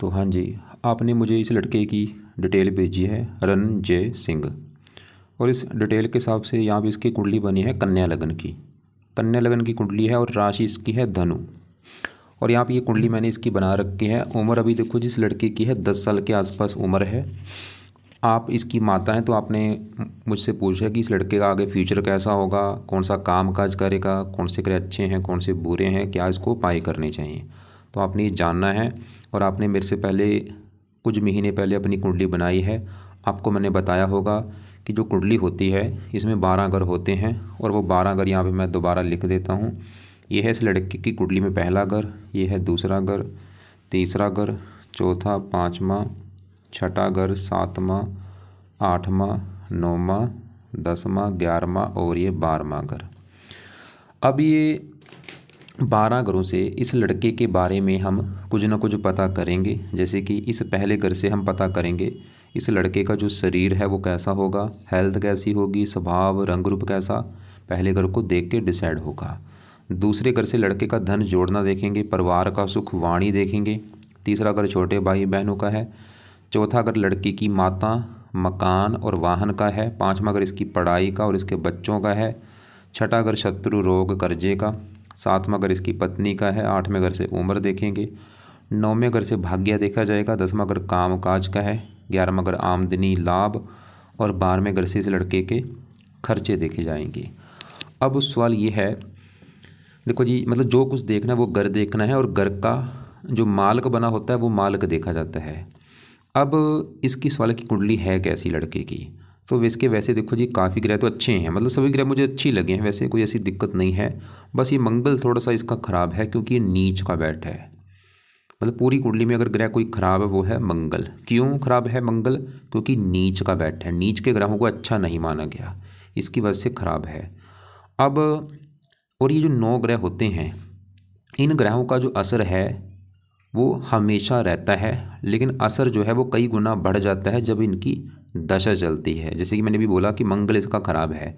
तो हाँ जी, आपने मुझे इस लड़के की डिटेल भेजी है, रणजय सिंह। और इस डिटेल के हिसाब से यहाँ पे इसकी कुंडली बनी है कन्या लगन की। कन्या लगन की कुंडली है और राशि इसकी है धनु। और यहाँ पे ये कुंडली मैंने इसकी बना रखी है। उम्र अभी देखो जिस लड़के की है 10 साल के आसपास उम्र है। आप इसकी माता हैं तो आपने मुझसे पूछा कि इस लड़के का आगे फ्यूचर कैसा होगा, कौन सा काम काज करेगा, कौन से ग्रह अच्छे हैं, कौन से बुरे हैं, क्या इसको उपाय करने चाहिए। तो आपने ये जानना है और आपने मेरे से पहले कुछ महीने पहले अपनी कुंडली बनाई है। आपको मैंने बताया होगा कि जो कुंडली होती है इसमें 12 घर होते हैं और वो 12 घर यहाँ पे मैं दोबारा लिख देता हूँ। ये है इस लड़के की कुंडली में पहला घर, ये है दूसरा घर, तीसरा घर, चौथा, पाँचवा, छठा घर, सातवां, आठवां, नौवां, 10वां, 11वां और ये 12वां घर। अब ये 12 घरों से इस लड़के के बारे में हम कुछ ना कुछ पता करेंगे। जैसे कि इस पहले घर से हम पता करेंगे इस लड़के का जो शरीर है वो कैसा होगा, हेल्थ कैसी होगी, स्वभाव, रंग रूप कैसा, पहले घर को देख के डिसाइड होगा। दूसरे घर से लड़के का धन जोड़ना देखेंगे, परिवार का सुख, वाणी देखेंगे। तीसरा घर छोटे भाई बहनों का है। चौथा घर लड़की की माता, मकान और वाहन का है। पाँचवा घर इसकी पढ़ाई का और इसके बच्चों का है। छठा घर शत्रु, रोग, कर्जे का। सातवां घर इसकी पत्नी का है। आठवें घर से उम्र देखेंगे। नौवें घर से भाग्य देखा जाएगा। 10वां घर काम काज का है। 11वां घर आमदनी, लाभ और 12वें घर से इस लड़के के खर्चे देखे जाएंगे। अब सवाल ये है, देखो जी, मतलब जो कुछ देखना है वो घर देखना है और घर का जो मालिक बना होता है वो मालिक देखा जाता है। अब इसकी सवाल की कुंडली है कैसी लड़के की, तो इसके वैसे देखो जी काफ़ी ग्रह तो अच्छे हैं, मतलब सभी ग्रह मुझे अच्छी लगे हैं, वैसे कोई ऐसी दिक्कत नहीं है। बस ये मंगल थोड़ा सा इसका ख़राब है क्योंकि ये नीच का बैठा है। मतलब पूरी कुंडली में अगर ग्रह कोई ख़राब है वो है मंगल। क्यों ख़राब है मंगल? क्योंकि नीच का बैठा है। नीच के ग्रहों को अच्छा नहीं माना गया, इसकी वजह से ख़राब है। अब और ये जो 9 ग्रह होते हैं इन ग्रहों का जो असर है वो हमेशा रहता है, लेकिन असर जो है वो कई गुना बढ़ जाता है जब इनकी दशा चलती है। जैसे कि मैंने भी बोला कि मंगल इसका ख़राब है।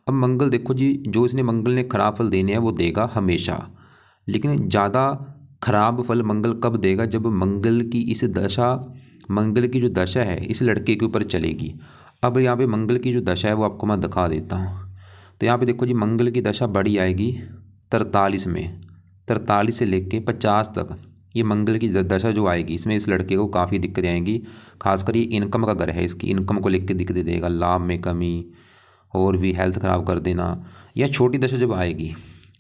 अब मंगल देखो जी, जो इसने मंगल ने ख़राब फल देने हैं वो देगा हमेशा, लेकिन ज़्यादा ख़राब फल मंगल कब देगा? जब मंगल की इस दशा, मंगल की जो दशा है इस लड़के के ऊपर चलेगी। अब यहाँ पे मंगल की जो दशा है वो आपको मैं दिखा देता हूँ। तो यहाँ पे देखो जी, मंगल की दशा बड़ी आएगी 43 में, 43 से लेके 50 तक ये मंगल की दशा जो आएगी इसमें इस लड़के को काफ़ी दिक्कतें आएंगी। खासकर ये इनकम का घर है, इसकी इनकम को लेकर दिक्कतें देगा, लाभ में कमी और भी हेल्थ ख़राब कर देना। या छोटी दशा जब आएगी,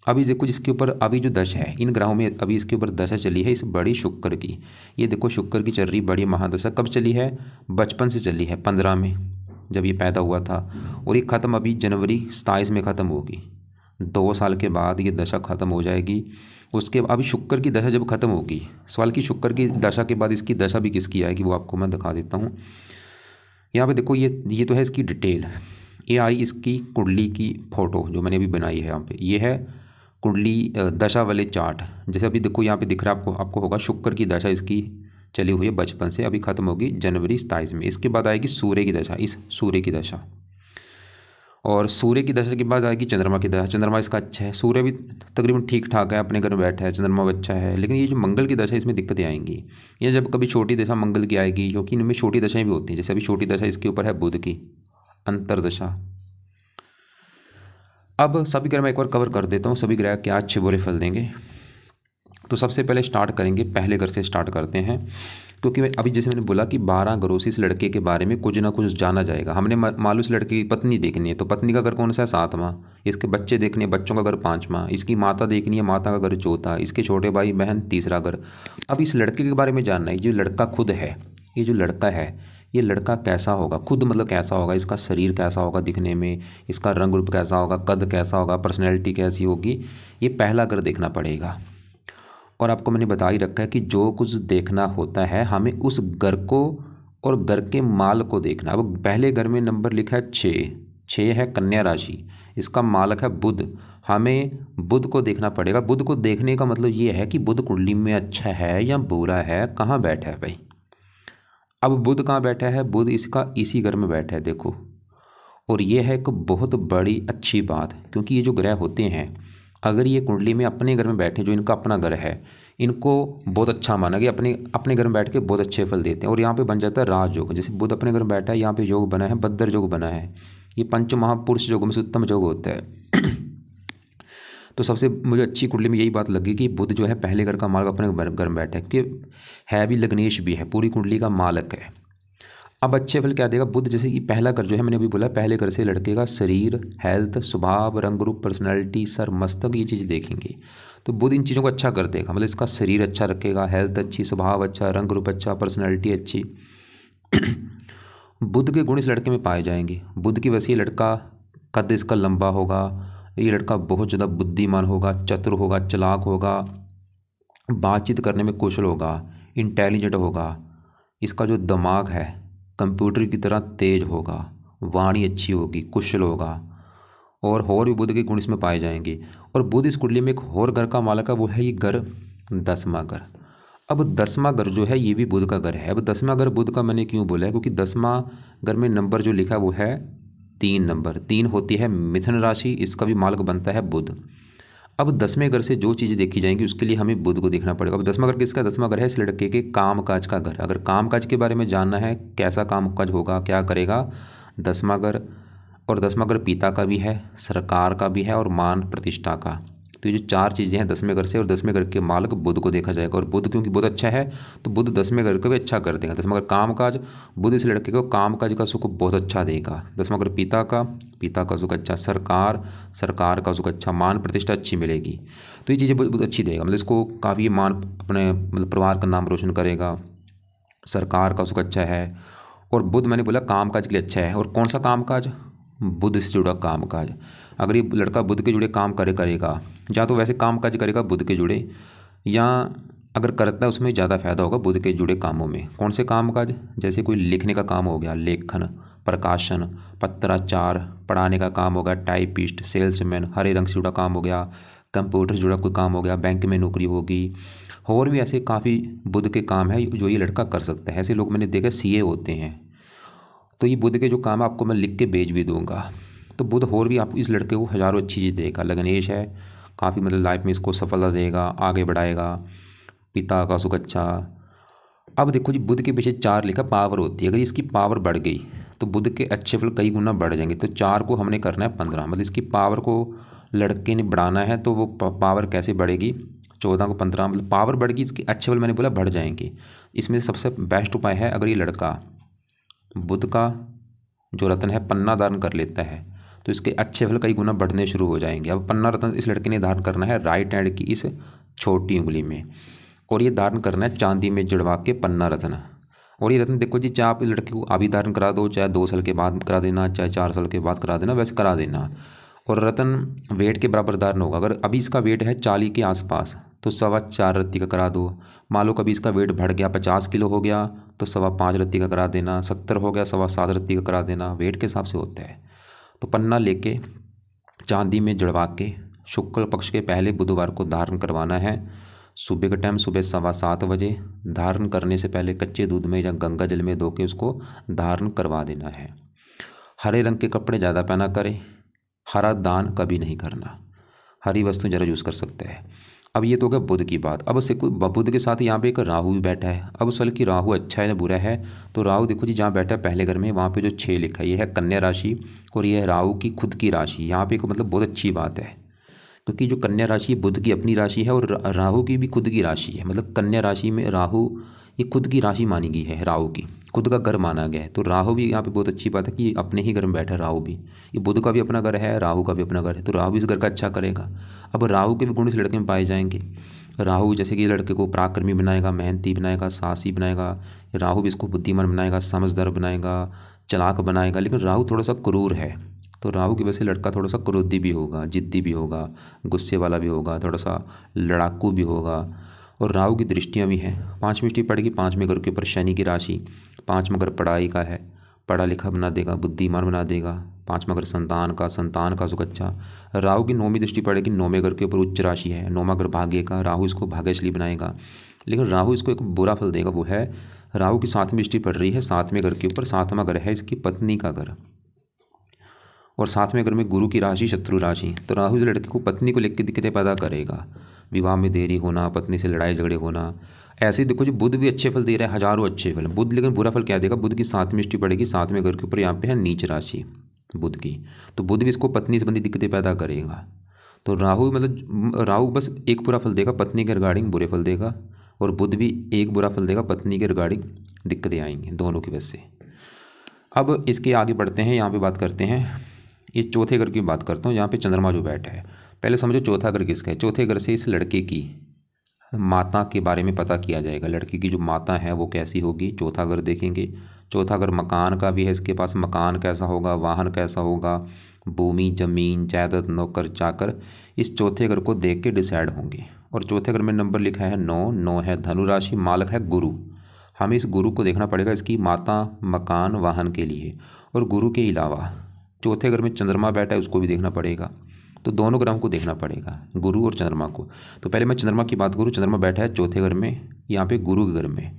अभी देखो जिसके ऊपर अभी जो दशा है इन ग्रहों में अभी इसके ऊपर दशा चली है इस बड़ी शुक्र की। ये देखो शुक्र की चल रही बड़ी महादशा। कब चली है? बचपन से चली है, 15 में जब ये पैदा हुआ था, और ये ख़त्म अभी जनवरी 27 में ख़त्म होगी। 2 साल के बाद ये दशा ख़त्म हो जाएगी। उसके अभी शुक्र की दशा जब ख़त्म होगी, सवाल की शुक्र की दशा के बाद इसकी दशा भी किसकी आएगी वो आपको मैं दिखा देता हूँ। यहाँ पे देखो ये तो है इसकी डिटेल। ये आई इसकी कुंडली की फ़ोटो जो मैंने अभी बनाई है। यहाँ पे ये है कुंडली दशा वाले चार्ट। जैसे अभी देखो यहाँ पे दिख रहा है आपको होगा शुक्र की दशा इसकी चली हुई है बचपन से, अभी ख़त्म होगी जनवरी 27 में। इसके बाद आएगी सूर्य की दशा, इस सूर्य की दशा, और सूर्य की दशा के बाद आएगी चंद्रमा की दशा। चंद्रमा इसका अच्छा है, सूर्य भी तकरीबन ठीक ठाक है, अपने घर में बैठा है, चंद्रमा भी अच्छा है। लेकिन ये जो मंगल की दशा है इसमें दिक्कतें आएंगी। ये जब कभी छोटी दशा मंगल की आएगी, क्योंकि इनमें छोटी दशाएं भी होती हैं। जैसे अभी छोटी दशा इसके ऊपर है बुध की अंतरदशा। अब सभी ग्रह मैं एक बार कवर कर देता हूँ, सभी ग्रह क्या अच्छे बुरे फल देंगे। तो सबसे पहले स्टार्ट करेंगे, पहले घर से स्टार्ट करते हैं, क्योंकि अभी जैसे मैंने बोला कि 12 घरों से इस लड़के के बारे में कुछ ना कुछ जाना जाएगा। हमने मालूम इस लड़के की पत्नी देखनी है तो पत्नी का घर कौन सा है? 7वां। इसके बच्चे देखने हैं, बच्चों का घर 5वां। इसकी माता देखनी है, माता का घर 4था। इसके छोटे भाई बहन 3रा घर। अब इस लड़के के बारे में जानना है, जो लड़का खुद है, ये जो लड़का है ये लड़का कैसा होगा, खुद मतलब कैसा होगा, इसका शरीर कैसा होगा दिखने में, इसका रंग रूप कैसा होगा, कद कैसा होगा, पर्सनैलिटी कैसी होगी, ये पहला घर देखना पड़ेगा। और आपको मैंने बता ही रखा है कि जो कुछ देखना होता है हमें उस घर को और घर के माल को देखना। अब पहले घर में नंबर लिखा है 6 है कन्या राशि, इसका मालक है बुध। हमें बुध को देखना पड़ेगा। बुध को देखने का मतलब ये है कि बुध कुंडली में अच्छा है या बुरा है, कहाँ बैठा है भाई। अब बुध कहाँ बैठा है? बुध इसका इसी घर में बैठा है, देखो। और ये है एक बहुत बड़ी अच्छी बात, क्योंकि ये जो ग्रह होते हैं अगर ये कुंडली में अपने घर में बैठे, जो इनका अपना घर है, इनको बहुत अच्छा माना कि अपने अपने घर में बैठ के बहुत अच्छे फल देते हैं। और यहाँ पे बन जाता है राजयोग। जैसे बुध अपने घर में बैठा है, यहाँ पे योग बना है, बद्दर योग बना है। ये पंच महापुरुष योग में से उत्तम योग होता है। तो सबसे मुझे अच्छी कुंडली में यही बात लगी कि बुध जो है पहले घर का मालक अपने घर में बैठा है, कि है भी लग्नेश भी है, पूरी कुंडली का मालक है। अब अच्छे फल क्या देगा बुध? जैसे कि पहला घर जो है, मैंने अभी बोला, पहले घर से लड़के का शरीर, हेल्थ, स्वभाव, रंग रूप, पर्सनैलिटी, सर, मस्तक, ये चीज़ देखेंगे। तो बुध इन चीज़ों को अच्छा कर देगा, मतलब इसका शरीर अच्छा रखेगा, हेल्थ अच्छी, स्वभाव अच्छा, रंग रूप अच्छा, पर्सनैलिटी अच्छी। बुध के गुण इस लड़के में पाए जाएंगे। बुध की वजह से ये लड़का, कद इसका लंबा होगा, ये लड़का बहुत ज़्यादा बुद्धिमान होगा, चतुर होगा, चालाक होगा, बातचीत करने में कुशल होगा, इंटेलिजेंट होगा, इसका जो दिमाग है कंप्यूटर की तरह तेज होगा, वाणी अच्छी होगी, कुशल होगा, और भी बुध के गुण इसमें पाए जाएंगे। और बुध इस कुंडली में एक और घर का मालक है, वो है ये घर 10वां घर। अब 10वां घर जो है ये भी बुध का घर है। अब 10वां घर बुध का मैंने क्यों बोला है? क्योंकि 10वां घर में नंबर जो लिखा है वो है 3 नंबर। 3 होती है मिथुन राशि, इसका भी मालक बनता है बुध। अब 10वें घर से जो चीज़ें देखी जाएंगी उसके लिए हमें बुध को देखना पड़ेगा। अब 10वां घर किसका? 10वां घर है इस लड़के के काम काज का घर। अगर काम काज के बारे में जानना है, कैसा काम काज होगा, क्या करेगा, 10वां घर। और 10वां घर पिता का भी है, सरकार का भी है, और मान प्रतिष्ठा का। तो ये जो 4 चीज़ें हैं 10वें घर से, और 10वें घर के मालक बुध को देखा जाएगा। और बुध क्योंकि बहुत अच्छा है तो बुध 10वें घर को भी अच्छा कर देगा। 10वां घर काम काज, बुध इस लड़के को काम काज का सुख बहुत अच्छा देगा। 10वां घर पिता का सुख अच्छा, सरकार का सुख अच्छा, मान प्रतिष्ठा अच्छी मिलेगी। तो ये चीज़ें बहुत अच्छी देगा, मतलब इसको काफ़ी मान, अपने मतलब परिवार का नाम रोशन करेगा, सरकार का सुख अच्छा है। और बुध मैंने बोला काम काज के लिए अच्छा है। और कौन सा काम काज? बुध से जुड़ा काम काज। अगर ये लड़का बुध के जुड़े काम करेगा, या तो वैसे काम काज करेगा बुध के जुड़े, या अगर करता है उसमें ज़्यादा फायदा होगा बुध के जुड़े कामों में। कौन से काम काज? जैसे कोई लिखने का काम हो गया, लेखन, प्रकाशन, पत्राचार, पढ़ाने का काम हो गया, टाइपिस्ट, सेल्समैन, हरे रंग से जुड़ा काम हो गया, कंप्यूटर से जुड़ा कोई काम हो गया, बैंक में नौकरी होगी। और भी ऐसे काफ़ी बुध के काम है जो ये लड़का कर सकता है। ऐसे लोग मैंने देखा सीए होते हैं। तो ये बुध के जो काम है आपको मैं लिख के भेज भी दूंगा। तो बुध और भी आप इस लड़के को हज़ारों अच्छी चीज़ देगा। लग्नेश है, काफ़ी मतलब लाइफ में इसको सफलता देगा, आगे बढ़ाएगा, पिता का सुख अच्छा। अब देखो जी, बुध के पीछे 4 लिखा, पावर होती है। अगर इसकी पावर बढ़ गई तो बुध के अच्छे फल कई गुना बढ़ जाएंगे। तो 4 को हमने करना है 15, मतलब इसकी पावर को लड़के ने बढ़ाना है। तो वो पावर कैसे बढ़ेगी? 14 को 15, मतलब पावर बढ़ेगी, इसके अच्छे फल मैंने बोला बढ़ जाएंगे। इसमें सबसे बेस्ट उपाय है, अगर ये लड़का बुध का जो रत्न है पन्ना धारण कर लेता है तो इसके अच्छे फल कई गुना बढ़ने शुरू हो जाएंगे। अब पन्ना रत्न इस लड़के ने धारण करना है राइट हैंड की इस छोटी उंगली में, और ये धारण करना है चांदी में जड़वा के पन्ना रत्न। और ये रत्न देखो जी, चाहे आप इस लड़के को अभी धारण करा दो, चाहे 2 साल के बाद करा देना, चाहे 4 साल के बाद करा देना, वैसे करा देना। और रत्न वेट के बराबर धारण होगा। अगर अभी इसका वेट है 40 के आसपास तो 4.25 रत्ती का करा दो। मान लो कभी इसका वेट बढ़ गया, 50 किलो हो गया तो 5.25 रत्ती का करा देना। 70 हो गया 7.25 रत्ती का करा देना। वेट के हिसाब से होता है। तो पन्ना लेके चांदी में जड़वा के शुक्ल पक्ष के पहले बुधवार को धारण करवाना है। सुबह का टाइम सुबह 7:15 बजे। धारण करने से पहले कच्चे दूध में या गंगा जल में धो के उसको धारण करवा देना है। हरे रंग के कपड़े ज़्यादा पहना करें। हरा दान कभी नहीं करना। हरी वस्तु ज़रा यूज़ कर सकते हैं। अब ये तो हो गया बुध की बात। अब उससे बुध के साथ यहाँ पे एक राहु भी बैठा है। अब उस साल की राहु अच्छा है या बुरा है? तो राहु देखो जी, जहाँ बैठा है पहले घर में, वहाँ पे जो 6 लिखा है ये है कन्या राशि, और ये है राहु की खुद की राशि। यहाँ पे मतलब बहुत अच्छी बात है, क्योंकि जो कन्या राशि बुध की अपनी राशि है और राहु की भी खुद की राशि है। मतलब कन्या राशि में राहु, ये खुद की राशि मानी गई है, राहु की खुद का घर माना गया है। तो राहु भी यहाँ पे बहुत अच्छी बात है कि अपने ही घर में बैठा है राहु भी। ये बुध का भी अपना घर है, राहु का भी अपना घर है, तो राहु भी इस घर का अच्छा करेगा। अब राहु के भी गुण इस लड़के में पाए जाएंगे। राहु जैसे कि लड़के को पराक्रमी बनाएगा, मेहनती बनाएगा, साहसी बनाएगा। राहु भी इसको बुद्धिमान बनाएगा, समझदार बनाएगा, चालाक बनाएगा। लेकिन राहु थोड़ा सा क्रूर है, तो राहु की वजह से लड़का थोड़ा सा क्रोधी भी होगा, जिद्दी भी होगा, गुस्से वाला भी होगा, थोड़ा सा लड़ाकू भी होगा। और राहु की दृष्टियाँ भी हैं। 5वीं दृष्टि पड़ेगी 5वें घर के ऊपर शनि की राशि। 5वां घर पढ़ाई का है, पढ़ा लिखा बना देगा, बुद्धिमान बना देगा। 5वां घर संतान का सुख अच्छा। राहु की 9वीं दृष्टि पड़ेगी 9वें घर के ऊपर उच्च राशि है। 9वां घर भाग्य का, राहु इसको भाग्यशाली बनाएगा। लेकिन राहु इसको एक बुरा फल देगा, वो है राहु की 7वीं दृष्टि पड़ रही है 7वें घर के ऊपर। 7वां घर है इसकी पत्नी का घर, और साथ में घर में गुरु की राशि शत्रु राशि, तो राहु इस लड़के को पत्नी को लेकर दिक्कतें पैदा करेगा, विवाह में देरी होना, पत्नी से लड़ाई झगड़े होना। ऐसे ही देखो जी बुध भी अच्छे फल दे रहा है, हजारों अच्छे फल। बुध लेकिन बुरा फल क्या देगा, बुध की 7वीं दृष्टि पड़ेगी 7वें घर के ऊपर, यहाँ पे है नीच राशि बुध की, तो बुध भी इसको पत्नी संबंधी दिक्कतें पैदा करेगा। तो राहु मतलब राहु बस एक बुरा फल देगा, पत्नी के रिगार्डिंग बुरे फल देगा, और बुध भी एक बुरा फल देगा, पत्नी के रिगार्डिंग दिक्कतें आएंगी दोनों की वजह से। अब इसके आगे बढ़ते हैं, यहाँ पे बात करते हैं ये चौथे घर की बात करता हूँ, यहाँ पे चंद्रमा जो बैठा है। पहले समझो चौथा घर किसका है। चौथे घर से इस लड़के की माता के बारे में पता किया जाएगा, लड़की की जो माता है वो कैसी होगी, चौथा घर देखेंगे। चौथा घर मकान का भी है, इसके पास मकान कैसा होगा, वाहन कैसा होगा, भूमि जमीन जायदाद नौकर चाकर, इस चौथे घर को देख के डिसाइड होंगे। और चौथे घर में नंबर लिखा है 9, 9 है धनु राशि, मालक है गुरु। हमें इस गुरु को देखना पड़ेगा इसकी माता मकान वाहन के लिए। और गुरु के अलावा चौथे घर में चंद्रमा बैठा है, उसको भी देखना पड़ेगा। तो दोनों ग्रहों को देखना पड़ेगा, गुरु और चंद्रमा को। तो पहले मैं चंद्रमा की बात करूँ। चंद्रमा बैठा है चौथे घर में, यहाँ पे गुरु के घर में,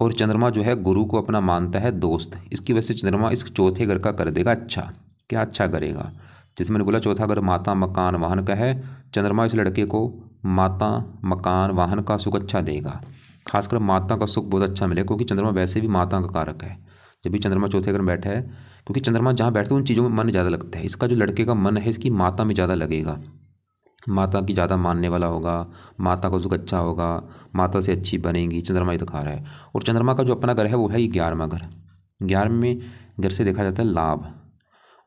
और चंद्रमा जो है गुरु को अपना मानता है दोस्त। इसकी वजह से चंद्रमा इस चौथे घर का कर देगा अच्छा। क्या अच्छा करेगा, जैसे मैंने बोला चौथा घर माता मकान वाहन का है, चंद्रमा इस लड़के को माता मकान वाहन का सुख अच्छा देगा। खासकर माता का सुख बहुत अच्छा मिलेगा, क्योंकि चंद्रमा वैसे भी माता का कारक है। जब भी चंद्रमा चौथे घर में बैठा है, क्योंकि चंद्रमा जहाँ बैठता है उन चीज़ों में मन ज़्यादा लगता है। इसका जो लड़के का मन है इसकी माता में ज़्यादा लगेगा, माता की ज़्यादा मानने वाला होगा, माता का सुख अच्छा होगा, माता से अच्छी बनेगी, चंद्रमा ही दिखा रहा है। और चंद्रमा का जो अपना घर है वो है ये 11वां घर। 11वें घर से देखा जाता है लाभ,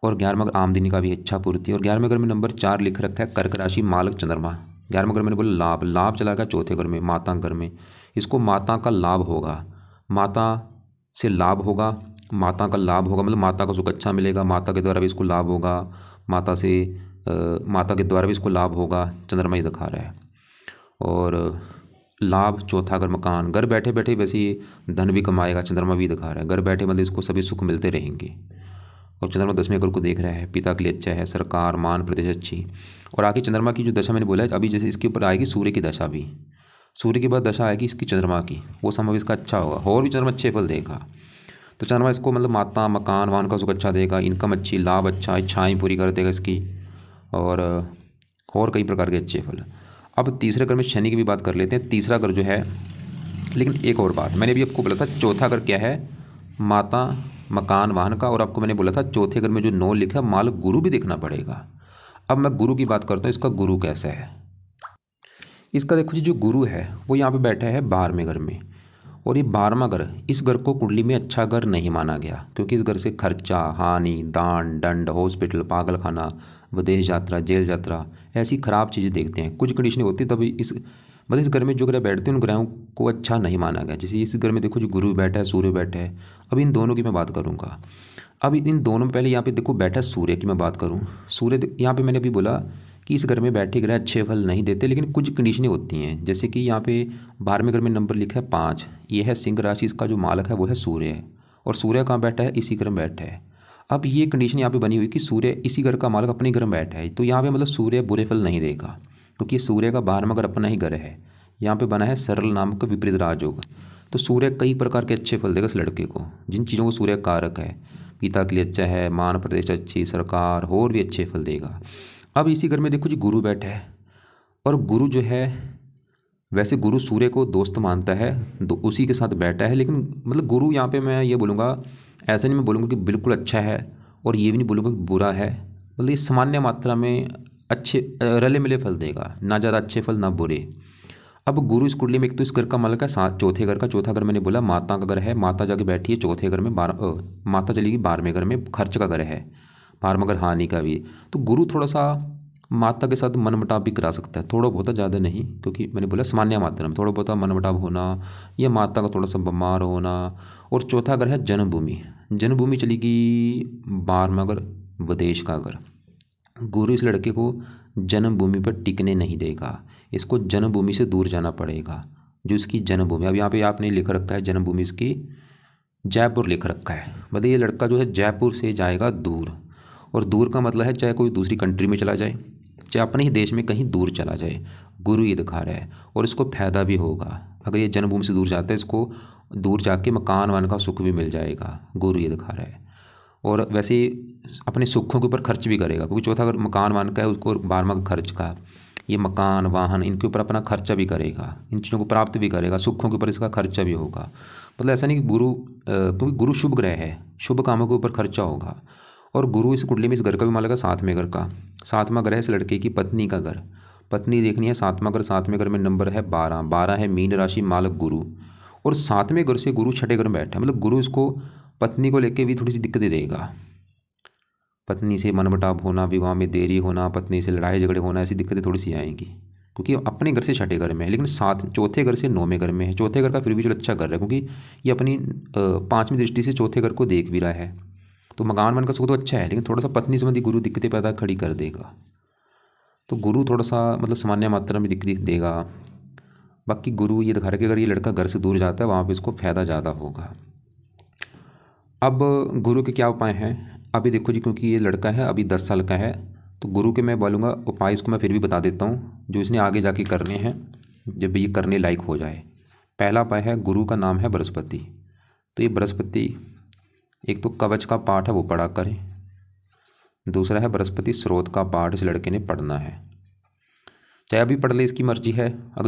और 11वां घर आमदनी का भी इच्छा पूर्ति। और 11वें घर में नंबर 4 लिख रखा है कर्क राशि मालक चंद्रमा। 11वें घर मैंने बोला लाभ, लाभ चला गया चौथे घर में माता घर में, इसको माता का लाभ होगा, माता से लाभ होगा, माता का लाभ होगा मतलब माता का सुख अच्छा मिलेगा, माता के द्वारा भी इसको लाभ होगा, माता से माता के द्वारा भी इसको लाभ होगा, चंद्रमा ही दिखा रहा है। और लाभ चौथा घर मकान, घर बैठे बैठे वैसे ही धन भी कमाएगा, चंद्रमा भी दिखा रहा है। घर बैठे मतलब इसको सभी सुख मिलते रहेंगे। और चंद्रमा 10वें घर को देख रहा है, पिता के लिए अच्छा है, सरकार मान प्रतिष्ठा अच्छी। और आगे चंद्रमा की जो दशा मैंने बोला है अभी, जैसे इसके ऊपर आएगी सूर्य की दशा भी, सूर्य के बाद दशा आएगी इसकी चंद्रमा की, वो समय इसका अच्छा होगा, और भी चंद्रमा अच्छे फल देगा। तो चंद्रमा इसको मतलब माता मकान वाहन का सुख अच्छा देगा, इनकम अच्छी, लाभ अच्छा, इच्छाएं पूरी कर देगा इसकी, और कई प्रकार के अच्छे फल। अब तीसरे घर में शनि की भी बात कर लेते हैं। तीसरा घर जो है, लेकिन एक और बात मैंने भी आपको बोला था चौथा घर क्या है, माता मकान वाहन का, और आपको मैंने बोला था चौथे घर में जो 9 लिखा है मालक गुरु भी देखना पड़ेगा। अब मैं गुरु की बात करता हूँ, इसका गुरु कैसा है। इसका देखो जी जो गुरु है वो यहाँ पे बैठा है 12वें घर में, और ये 12वां घर, इस घर को कुंडली में अच्छा घर नहीं माना गया, क्योंकि इस घर से खर्चा हानि दान दंड हॉस्पिटल पागल खाना विदेश यात्रा जेल यात्रा ऐसी खराब चीज़ें देखते हैं, कुछ कंडीशनें होती तभी इस मतलब इस घर में जो ग्रह बैठते हैं उन ग्रहों को अच्छा नहीं माना गया। जैसे इस घर में देखो जो गुरु बैठा है सूर्य बैठा है, अब इन दोनों की मैं बात करूँगा। अब इन दोनों में पहले यहाँ पे देखो बैठा सूर्य की मैं बात करूँ। सूर्य यहाँ पे मैंने अभी बोला कि इस घर में बैठे ग्रह अच्छे फल नहीं देते, लेकिन कुछ कंडीशनें होती हैं। जैसे कि यहाँ पे 12वें घर में नंबर लिखा है 5, ये है सिंह राशि, इसका जो मालक है वो है सूर्य है, और सूर्य कहाँ बैठा है, इसी घर में बैठा है। अब ये कंडीशन यहाँ पे बनी हुई कि सूर्य इसी घर का मालक अपने घर में बैठा है, तो यहाँ पे मतलब सूर्य बुरे फल नहीं देगा, क्योंकि सूर्य का 12वां घर अपना ही घर है। यहाँ पे बना है सरल नामक विपरीत राजयोग, तो सूर्य कई प्रकार के अच्छे फल देगा इस लड़के को, जिन चीज़ों को सूर्य कारक है, पिता के लिए अच्छा है, मान प्रतिष्ठा अच्छी, सरकार और भी अच्छे फल देगा। अब इसी घर में देखो जी गुरु बैठा है, और गुरु जो है वैसे गुरु सूर्य को दोस्त मानता है, उसी के साथ बैठा है, लेकिन मतलब गुरु यहाँ पे मैं ये बोलूँगा, ऐसा नहीं मैं बोलूँगा कि बिल्कुल अच्छा है, और ये भी नहीं बोलूँगा कि बुरा है, मतलब ये सामान्य मात्रा में अच्छे रले मिले फल देगा, ना ज़्यादा अच्छे फल ना बुरे। अब गुरु इस कुंडली में एक तो इस घर का मालक है चौथे घर का, चौथा घर मैंने बोला माता का घर है, माता जाके बैठी है चौथे घर में, माता चलेगी 12वें घर में, खर्च का घर है, 12वां घर हानि का भी। तो गुरु थोड़ा सा माता के साथ मनमुटाव भी करा सकता है, थोड़ा बहुत ज़्यादा नहीं, क्योंकि मैंने बोला सामान्य मात्रा में थोड़ा बहुत मनमुटाव होना, या माता का थोड़ा सा बीमार होना। और चौथा घर है जन्मभूमि, जन्मभूमि चलेगी 12वां घर विदेश का घर। गुरु इस लड़के को जन्मभूमि पर टिकने नहीं देगा, इसको जन्मभूमि से दूर जाना पड़ेगा। जो इसकी जन्मभूमि, अब यहाँ पे आपने लिख रखा है जन्मभूमि इसकी जयपुर लिख रखा है, मतलब ये लड़का जो है जयपुर से जाएगा दूर, और दूर का मतलब है चाहे कोई दूसरी कंट्री में चला जाए, चाहे अपने ही देश में कहीं दूर चला जाए, गुरु ये दिखा रहा है। और इसको फायदा भी होगा, अगर ये जन्मभूमि से दूर जाता है इसको दूर जाके मकान वान का सुख भी मिल जाएगा, गुरु ये दिखा रहा है। और वैसे अपने सुखों के ऊपर खर्च भी करेगा, क्योंकि चौथा घर मकान मान का है, उसको 12वां खर्च का, ये मकान वाहन इनके ऊपर अपना खर्चा भी करेगा, इन चीज़ों को प्राप्त भी करेगा, सुखों के ऊपर इसका खर्चा भी होगा। मतलब ऐसा नहीं कि गुरु क्योंकि गुरु शुभ ग्रह है, शुभ कामों के ऊपर खर्चा होगा। और गुरु इस कुंडली में इस घर का भी मालिक है, 7वें घर का। 7वां घर है इस लड़के की पत्नी का घर, पत्नी देखनी है 7वां घर। 7वें घर में नंबर है 12, 12 है मीन राशि, मालक गुरु। और 7वें घर से गुरु 6ठे घर में बैठा है, मतलब गुरु इसको पत्नी को लेकर भी थोड़ी सी दिक्कतें देगा। पत्नी से मनमुटाव होना, विवाह में देरी होना, पत्नी से लड़ाई झगड़े होना, ऐसी दिक्कतें थोड़ी सी आएंगी, क्योंकि अपने घर से 6ठे घर में है, लेकिन चौथे घर से 9वें घर में है। चौथे घर का फिर भी चलो अच्छा कर रहा है, क्योंकि ये अपनी 5वीं दृष्टि से चौथे घर को देख भी रहा है, तो मकान वन का सुख तो अच्छा है, लेकिन थोड़ा सा पत्नी संबंधी गुरु दिक्कतें पैदा खड़ी कर देगा। तो गुरु थोड़ा सा मतलब सामान्य मात्रा में दिक्कत देगा। बाकी गुरु ये दिखा रहा है कि अगर ये लड़का घर से दूर जाता है, वहाँ पे इसको फ़ायदा ज़्यादा होगा। अब गुरु के क्या उपाय हैं अभी देखो जी, क्योंकि ये लड़का है अभी 10 साल का है, तो गुरु के मैं बोलूँगा उपाय इसको मैं फिर भी बता देता हूँ, जो इसने आगे जाके करने हैं जब ये करने लायक हो जाए। पहला उपाय है, गुरु का नाम है बृहस्पति। तो ये बृहस्पति, एक तो कवच का पाठ है वो पढ़ा करें, दूसरा है बृहस्पति स्रोत का पाठ इस लड़के ने पढ़ना है। चाहे अभी पढ़ ले, इसकी मर्जी है,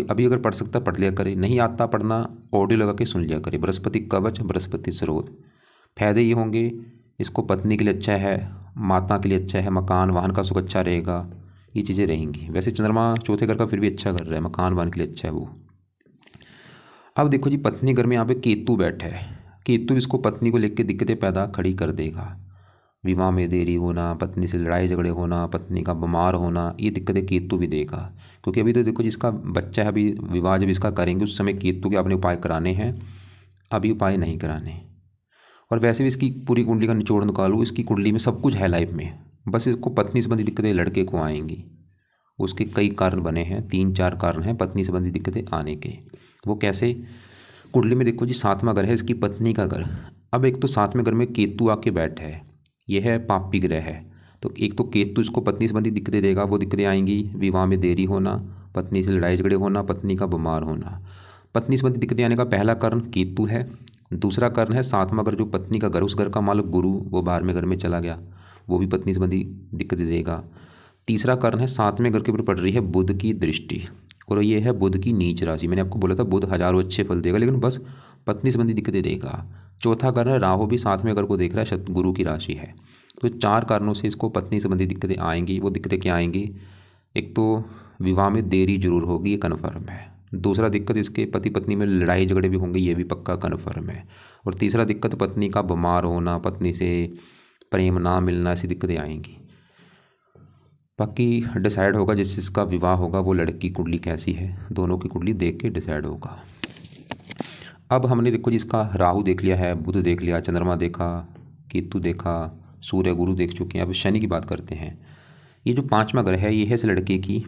अभी अगर पढ़ सकता पढ़ लिया करे, नहीं आता पढ़ना ऑडियो लगा के सुन लिया करे। बृहस्पति कवच, बृहस्पति स्रोत, फायदे ये होंगे, इसको पत्नी के लिए अच्छा है, माता के लिए अच्छा है, मकान वाहन का सुख अच्छा रहेगा, ये चीज़ें रहेंगी। वैसे चंद्रमा चौथे घर का फिर भी अच्छा कर रहा है, मकान वाहन के लिए अच्छा है वो। अब देखो जी, पत्नी घर में यहाँ पे केतु बैठा है, केतु इसको पत्नी को लेकर दिक्कतें पैदा खड़ी कर देगा। विवाह में देरी होना, पत्नी से लड़ाई झगड़े होना, पत्नी का बीमार होना, ये दिक्कतें केतु भी देगा। क्योंकि अभी तो देखो जिसका बच्चा है, अभी विवाह जब इसका करेंगे उस समय केतु के आपने उपाय कराने हैं, अभी उपाय नहीं कराने। और वैसे भी इसकी पूरी कुंडली का निचोड़ निकालो, इसकी कुंडली में सब कुछ है लाइफ में, बस इसको पत्नी संबंधी दिक्कतें लड़के को आएंगी। उसके कई कारण बने हैं, 3-4 कारण हैं पत्नी संबंधी दिक्कतें आने के। वो कैसे? कुंडली में देखो जी, 7वां घर है इसकी पत्नी का घर। अब एक तो 7वें घर में केतु आके बैठा है, यह है पापी ग्रह है, तो एक तो केतु इसको पत्नी संबंधी दिक्कतें देगा, वो दिक्कतें आएंगी, विवाह में देरी होना, पत्नी से लड़ाई झगड़े होना, पत्नी का बीमार होना। पत्नी संबंधी दिक्कतें आने का पहला कारण केतु है। दूसरा कारण है 7वां घर जो पत्नी का घर, उस घर का मालिक गुरु वो 12वें घर में चला गया, वो भी पत्नी संबंधी दिक्कतें देगा। तीसरा कारण है 7वें घर के ऊपर पड़ रही है बुध की दृष्टि, और ये है बुध की नीच राशि। मैंने आपको बोला था बुध हजारों अच्छे फल देगा, लेकिन बस पत्नी संबंधी दिक्कतें देगा। चौथा कारण है राहु भी 7वें घर को देख रहा है, गुरु की राशि है। तो 4 कारणों से इसको पत्नी संबंधी दिक्कतें आएंगी। वो दिक्कतें क्या आएंगी? एक तो विवाह में देरी जरूर होगी, ये कन्फर्म है। दूसरा दिक्कत इसके पति पत्नी में लड़ाई झगड़े भी होंगे, ये भी पक्का कन्फर्म है। और तीसरा दिक्कत पत्नी का बीमार होना, पत्नी से प्रेम ना मिलना, ऐसी दिक्कतें आएंगी। बाकी डिसाइड होगा जिससे इसका विवाह होगा वो लड़की कुंडली कैसी है, दोनों की कुंडली देख के डिसाइड होगा। अब हमने देखो जी इसका राहु देख लिया है, बुध देख लिया, चंद्रमा देखा, केतु देखा, सूर्य गुरु देख चुके हैं। अब शनि की बात करते हैं। ये जो 5वां घर है, ये है इस लड़के की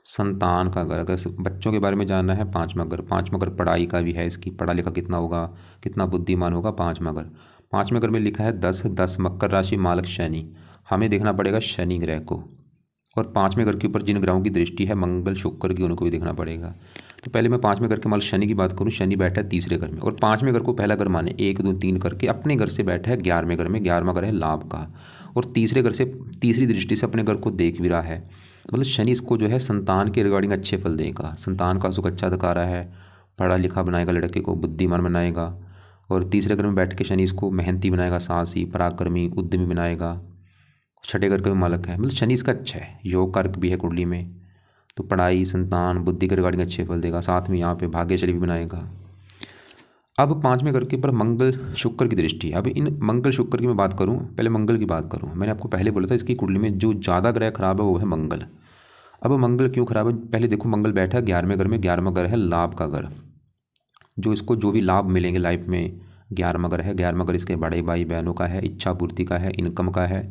संतान का घर। अगर बच्चों के बारे में जानना है, 5वां घर। 5वां घर पढ़ाई का भी है, इसकी पढ़ा लिखा कितना होगा, कितना बुद्धिमान होगा, 5वां घर। 5वें घर में लिखा है 10 मकर राशि, मालक शनि। हमें देखना पड़ेगा शनि ग्रह को, और 5वें घर के ऊपर जिन ग्रहों की दृष्टि है मंगल शुक्र की, उनको भी देखना पड़ेगा। तो पहले मैं 5वें घर के मालिक शनि की बात करूं। शनि बैठा है तीसरे घर में, और 5वें घर को पहला घर माने 1 2 3 करके अपने घर से बैठा है 11वें घर में। 11वां घर है लाभ का, और तीसरे घर से तीसरी दृष्टि से अपने घर को देख भी रहा है। मतलब शनि इसको जो है संतान के रिगार्डिंग अच्छे फल देगा, संतान का सुख अच्छा दिखा रहा है, पढ़ा लिखा बनाएगा, लड़के को बुद्धिमान बनाएगा। और तीसरे घर में बैठ के शनि इसको मेहनती बनाएगा, साहसी, पराक्रमी, उद्यमी बनाएगा। 6ठे घर का भी मालक है, मतलब शनि इसका अच्छा है, योग कारक भी है कुंडली में, तो पढ़ाई, संतान, बुद्धि के रिगार्डिंग अच्छे फल देगा। साथ में यहाँ पे भाग्यशाली भी बनाएगा। अब 5वें घर के ऊपर मंगल शुक्र की दृष्टि। अब इन मंगल शुक्र की मैं बात करूँ, पहले मंगल की बात करूँ। मैंने आपको पहले बोला था इसकी कुंडली में जो ज़्यादा ग्रह खराब है वो है मंगल। अब मंगल क्यों खराब है? पहले देखो, मंगल बैठा है 11वें घर में। 11वां घर है लाभ का घर, जो इसको जो भी लाभ मिलेंगे लाइफ में, 11वां घर है। 11वां घर इसके बड़े भाई बहनों का है, इच्छा पूर्ति का है, इनकम का है,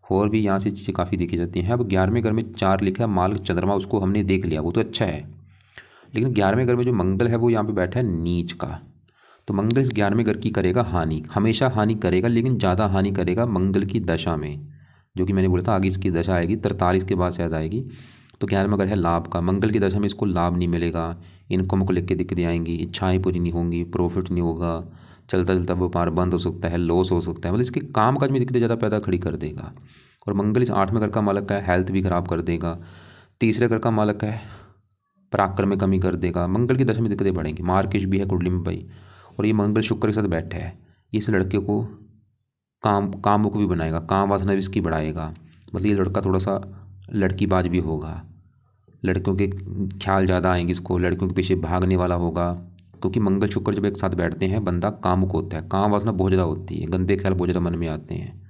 और भी यहाँ से चीज़ें काफ़ी देखी जाती हैं। अब 11वें घर में 4 लिखा है मालक चंद्रमा, उसको हमने देख लिया, वो तो अच्छा है। लेकिन 11वें घर में जो मंगल है वो यहाँ पे बैठा है नीच का, तो मंगल इस 11वें घर की करेगा हानि, हमेशा हानि करेगा, लेकिन ज़्यादा हानि करेगा मंगल की दशा में, जो कि मैंने बोला था आगे इसकी दशा आएगी 43 के बाद शायद आएगी। तो 11वां घर है लाभ का। मंगल की दशा में इसको लाभ नहीं मिलेगा, इनकम को लेकर दिक्कतें आएंगी, इच्छाएं पूरी नहीं होंगी, प्रॉफिट नहीं होगा, चलता चलता व्यापार बंद हो सकता है, लॉस हो सकता है, मतलब इसके काम काज में दिक्कतें ज़्यादा पैदा खड़ी कर देगा। और मंगल इस 8वें घर का मालक है, हेल्थ भी खराब कर देगा। तीसरे घर का मालक है, पराक्रम में कमी कर देगा। मंगल की दशा में दिक्कतें बढ़ेंगी। मार्केश भी है कुंडली में भाई, और ये मंगल शुक्र के साथ बैठा है, इस लड़के को कामुक भी बनाएगा, काम वासना भी इसकी बढ़ाएगा। मतलब ये लड़का थोड़ा सा लड़कीबाज भी होगा, लड़कियों के ख्याल ज़्यादा आएंगे इसको, लड़कियों के पीछे भागने वाला होगा। क्योंकि मंगल शुक्र जब एक साथ बैठते हैं बंदा कामुक होता है, काम वासना बहुत ज़्यादा होती है, गंदे ख्याल बहुत ज़्यादा मन में आते हैं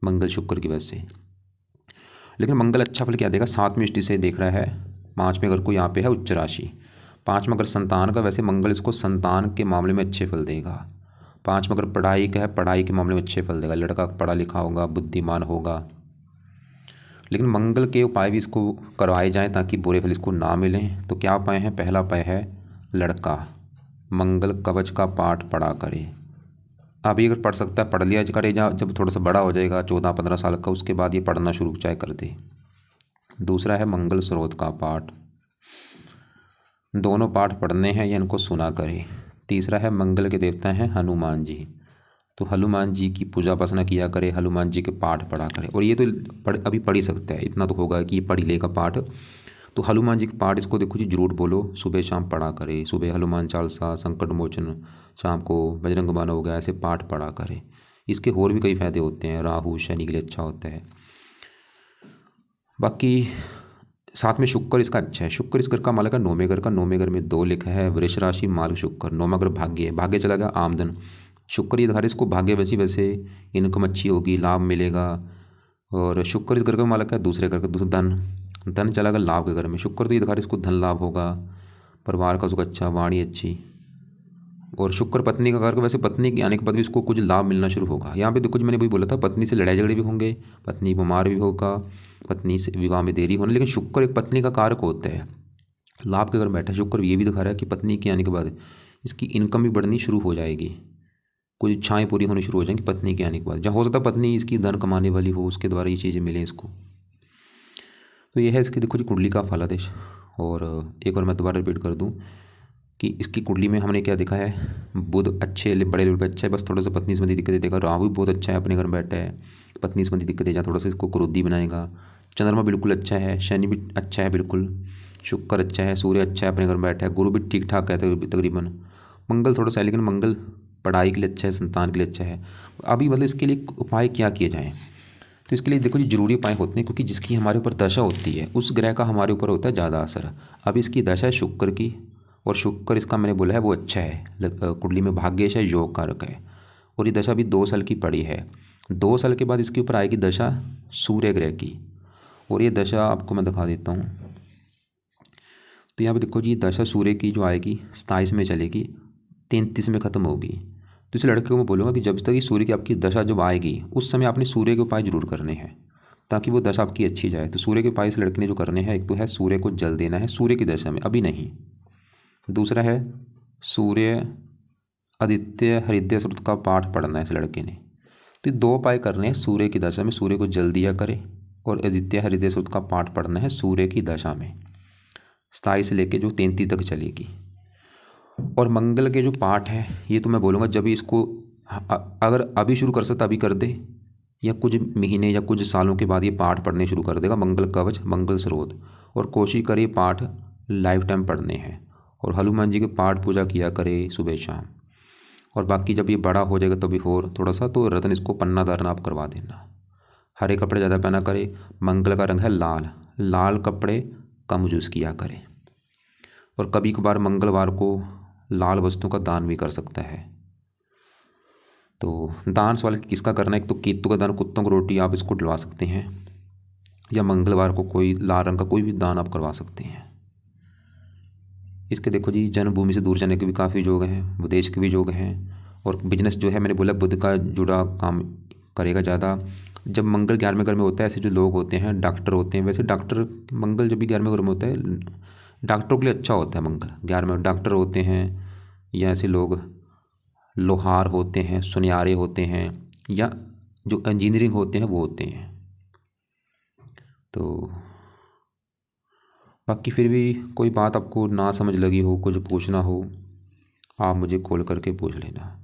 मंगल शुक्र की वजह से। लेकिन मंगल अच्छा फल क्या देगा, 7वीं दृष्टि से देख रहा है 5वें घर को, यहाँ पे है उच्च राशि। 5वां घर संतान का, वैसे मंगल इसको संतान के मामले में अच्छे फल देगा। 5वां घर पढ़ाई का है, पढ़ाई के मामले में अच्छे फल देगा, लड़का पढ़ा लिखा होगा, बुद्धिमान होगा। लेकिन मंगल के उपाय भी इसको करवाए जाएं ताकि बुरे फल इसको ना मिलें। तो क्या उपाय हैं, पहला उपाय है लड़का मंगल कवच का पाठ पढ़ा करे। अभी अगर पढ़ सकता है पढ़ लिया करे, जब थोड़ा सा बड़ा हो जाएगा 14-15 साल का, उसके बाद ये पढ़ना शुरू चाहे कर दे। दूसरा है मंगल स्रोत का पाठ, दोनों पाठ पढ़ने हैं या इनको सुना करे। तीसरा है मंगल के देवता हैं हनुमान जी, तो हनुमान जी की पूजा उपासना किया करे, हनुमान जी के पाठ पढ़ा करे। और ये तो अभी पढ़ ही सकता है, इतना तो होगा कि ये पढ़ ही लेगा पाठ। तो हनुमान जी के पाठ इसको देखो जी जरूर बोलो, सुबह शाम पढ़ा करे। सुबह हनुमान चालीसा, संकट मोचन, शाम को बजरंग बाण हो गया, ऐसे पाठ पढ़ा करे। इसके और भी कई फायदे होते हैं, राहु शनि के लिए अच्छा होता है। बाकी साथ में शुक्र इसका अच्छा है, शुक्र इस घर का मालक है 9वें घर का। 9वें घर में 2 लिखा है, वृष राशि मार्ग शुक्र। 9वां घर भाग्य है, भाग्य चला गया आमदन, शुक्र ये धारे इसको भाग्य वैसे इनकम अच्छी होगी, लाभ मिलेगा। और शुक्र इस घर का मालक है दूसरे घर का, दूसरा धन चला गया लाभ के घर में। शुक्र तो ये धारे इसको धन लाभ होगा, परिवार का सुख अच्छा, वाणी अच्छी। और शुक्र पत्नी का घर का, वैसे पत्नी के आने के बाद भी इसको कुछ लाभ मिलना शुरू होगा। यहाँ पे तो कुछ मैंने वही बोला था, पत्नी से लड़ाई झगड़े भी होंगे, पत्नी बीमार भी होगा, पत्नी से विवाह में देरी होने। लेकिन शुक्र एक पत्नी का कारक होता है, लाभ के घर बैठा शुक्र ये भी दिखा रहा है कि पत्नी के आने के बाद इसकी इनकम भी बढ़नी शुरू हो जाएगी, कुछ इच्छाएं पूरी होनी शुरू हो जाएंगी पत्नी के आने के बाद। जहाँ हो सकता है पत्नी इसकी धन कमाने वाली हो, उसके द्वारा ये चीज़ें मिलें इसको। तो ये है इसकी देखो जी कुंडली का फलादेश। और एक और मैं दोबारा रिपीट कर दूँ कि इसकी कुंडली में हमने क्या देखा है, बुध अच्छे बड़े लेवल पे अच्छा है, बस थोड़ा सा पत्नी संबंधी दिक्कतें देगा। राहु भी बहुत अच्छा है, अपने घर में बैठा है, पत्नी संबंधी दिक्कतें जहाँ थोड़ा सा इसको क्रोधी बनाएगा। चंद्रमा बिल्कुल अच्छा है, शनि भी अच्छा है बिल्कुल, शुक्र अच्छा है, सूर्य अच्छा है, अपने घर में बैठा है, गुरु भी ठीक ठाक है तकरीबन। मंगल थोड़ा सा है, लेकिन मंगल पढ़ाई के लिए अच्छा है, संतान के लिए अच्छा है। अभी मतलब इसके लिए उपाय क्या किए जाएँ, तो इसके लिए देखो जी जरूरी उपाय होते हैं, क्योंकि जिसकी हमारे ऊपर दशा होती है उस ग्रह का हमारे ऊपर होता है ज़्यादा असर। अब इसकी दशा है शुक्र की, और शुक्र इसका मैंने बोला है वो अच्छा है, कुंडली में भाग्येश है, योग कारक है। और ये दशा भी 2 साल की पड़ी है। 2 साल के बाद इसके ऊपर आएगी दशा सूर्य ग्रह की, और ये दशा आपको मैं दिखा देता हूँ। तो यहाँ पे देखो जी दशा सूर्य की जो आएगी 27 में चलेगी, 33 में ख़त्म होगी। तो इस लड़के को मैं बोलूँगा कि जब तक ये सूर्य की आपकी दशा जब आएगी उस समय आपने सूर्य के उपाय जरूर करने हैं ताकि वो दशा आपकी अच्छी जाए। तो सूर्य के उपाय इस लड़के ने जो करने हैं, एक तो है सूर्य को जल देना है सूर्य की दशा में, अभी नहीं। दूसरा है सूर्य आदित्य हृदय स्रोत का पाठ पढ़ना है इस लड़के ने। तो 2 उपाय करने हैं सूर्य की दशा में, सूर्य को जल दिया करे, और आदित्य हृदय स्रोत का पाठ पढ़ना है सूर्य की दशा में 27 से लेके जो 33 तक चलेगी। और मंगल के जो पाठ हैं ये तो मैं बोलूँगा जब इसको अगर अभी शुरू कर सकता अभी कर दे, या कुछ महीने या कुछ सालों के बाद ये पाठ पढ़ने शुरू कर देगा, मंगल कवच मंगल स्रोत। और कोशिश करे पाठ लाइफ टाइम पढ़ने हैं, और हनुमान जी के पाठ पूजा किया करे सुबह शाम। और बाकी जब ये बड़ा हो जाएगा तभी और थोड़ा सा तो रत्न इसको पन्ना धारण आप करवा देना। हरे कपड़े ज़्यादा पहना करे, मंगल का रंग है लाल, लाल कपड़े कम यूज़ किया करे। और कभी कभार मंगलवार को लाल वस्तुओं का दान भी कर सकता है। तो दान सवाल किसका करना है, एक तो केतु का दान, कुत्तों को रोटी आप इसको डलवा सकते हैं, या मंगलवार को कोई लाल रंग का कोई भी दान आप करवा सकते हैं। इसके देखो जी जन्मभूमि से दूर जाने के भी काफ़ी योग हैं, विदेश के भी योग हैं। और बिजनेस जो है मैंने बोला बुध का जुड़ा काम करेगा ज़्यादा। जब मंगल 11वें घर में होता है, ऐसे जो लोग होते हैं डॉक्टर होते हैं, वैसे डॉक्टर मंगल जब भी 11वें घर में होता है डॉक्टरों के लिए अच्छा होता है मंगल। 11वें डॉक्टर होते हैं, या ऐसे लोग लोहार होते हैं, सुनियारे होते हैं, या जो इंजीनियरिंग होते हैं वो होते हैं। तो बाकी फिर भी कोई बात आपको ना समझ लगी हो, कुछ पूछना हो, आप मुझे कॉल करके पूछ लेना।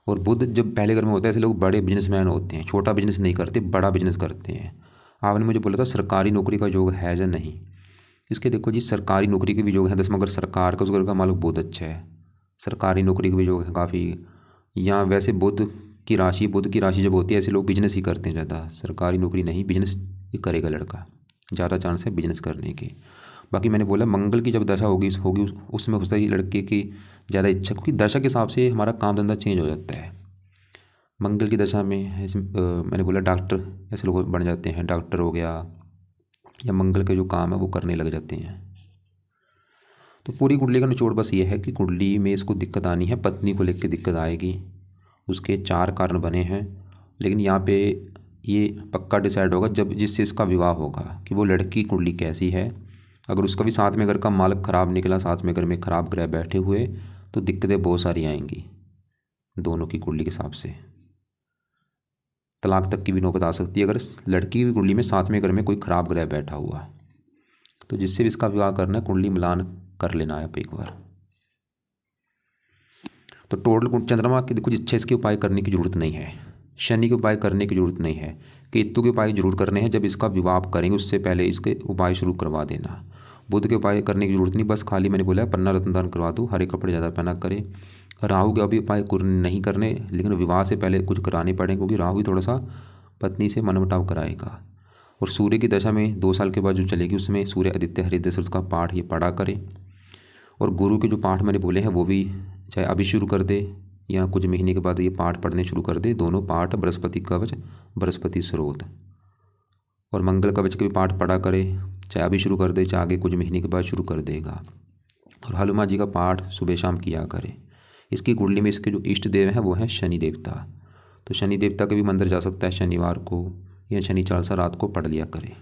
और बुध जब पहले घर में होता है, ऐसे लोग बड़े बिजनेसमैन होते हैं, छोटा बिजनेस नहीं करते, बड़ा बिजनेस करते हैं। आपने मुझे बोला था सरकारी नौकरी का योग है या नहीं, इसके देखो जी सरकारी नौकरी के भी योग है 10, मगर सरकार का उस घर का मालिक बहुत अच्छा है, सरकारी नौकरी के भी योग है काफ़ी। या वैसे बुध की राशि जब होती है, ऐसे लोग बिजनेस ही करते हैं ज़्यादा, सरकारी नौकरी नहीं, बिजनेस ही करेगा लड़का, ज़्यादा चांस है बिजनेस करने के। बाकी मैंने बोला मंगल की जब दशा होगी उसमें होता है लड़के की ज़्यादा इच्छा, क्योंकि दशा के हिसाब से हमारा काम धंधा चेंज हो जाता है। मंगल की दशा में मैंने बोला डॉक्टर ऐसे लोग बन जाते हैं, डॉक्टर हो गया, या मंगल के जो काम है वो करने लग जाते हैं। तो पूरी कुंडली का निचोड़ बस ये है कि कुंडली में इसको दिक्कत आनी है, पत्नी को लेकर दिक्कत आएगी, उसके 4 कारण बने हैं। लेकिन यहाँ पे ये पक्का डिसाइड होगा जब जिससे इसका विवाह होगा कि वो लड़की कुंडली कैसी है। अगर उसका भी साथ में घर का मालक ख़राब निकला, साथ में घर में ख़राब ग्रह बैठे हुए, तो दिक्कतें बहुत सारी आएंगी दोनों की कुंडली के हिसाब से। तलाक तक की भी नौबत आ सकती है अगर लड़की की कुंडली में साथ में घर में कोई ख़राब ग्रह बैठा हुआ। तो जिससे भी इसका विवाह करना है कुंडली मिलान कर लेना है आप एक बार। तो टोटल चंद्रमा की देखो इच्छा इसके उपाय करने की जरूरत नहीं है, शनि के उपाय करने की जरूरत नहीं है, केतु के उपाय जरूर करने हैं। जब इसका विवाह आप करेंगे उससे पहले इसके उपाय शुरू करवा देना। बुध के उपाय करने की जरूरत नहीं, बस खाली मैंने बोला है पन्ना रत्न दान करवा दो, हरे कपड़े ज़्यादा पहना करें। राहु के अभी उपाय नहीं करने, लेकिन विवाह से पहले कुछ कराने पड़ेंगे, क्योंकि राहु भी थोड़ा सा पत्नी से मनमुटाव कराएगा। और सूर्य की दशा में 2 साल के बाद जो चलेगी उसमें सूर्य आदित्य हृदय सूत्र का पाठ ये पढ़ा करें। और गुरु के जो पाठ मैंने बोले हैं वो भी चाहे अभी शुरू कर दे या कुछ महीने के बाद ये पाठ पढ़ने शुरू कर दे। दोनों पाठ बृहस्पति कवच, बृहस्पति स्रोत और मंगल कवच के भी पाठ पढ़ा करे, चाहे अभी शुरू कर दे चाहे आगे कुछ महीने के बाद शुरू कर देगा। और हनुमान जी का पाठ सुबह शाम किया करे। इसकी कुंडली में इसके जो इष्ट देव हैं वो हैं शनि देवता, तो शनि देवता के भी मंदिर जा सकता है शनिवार को, या शनि चालीसा रात को पढ़ लिया करे।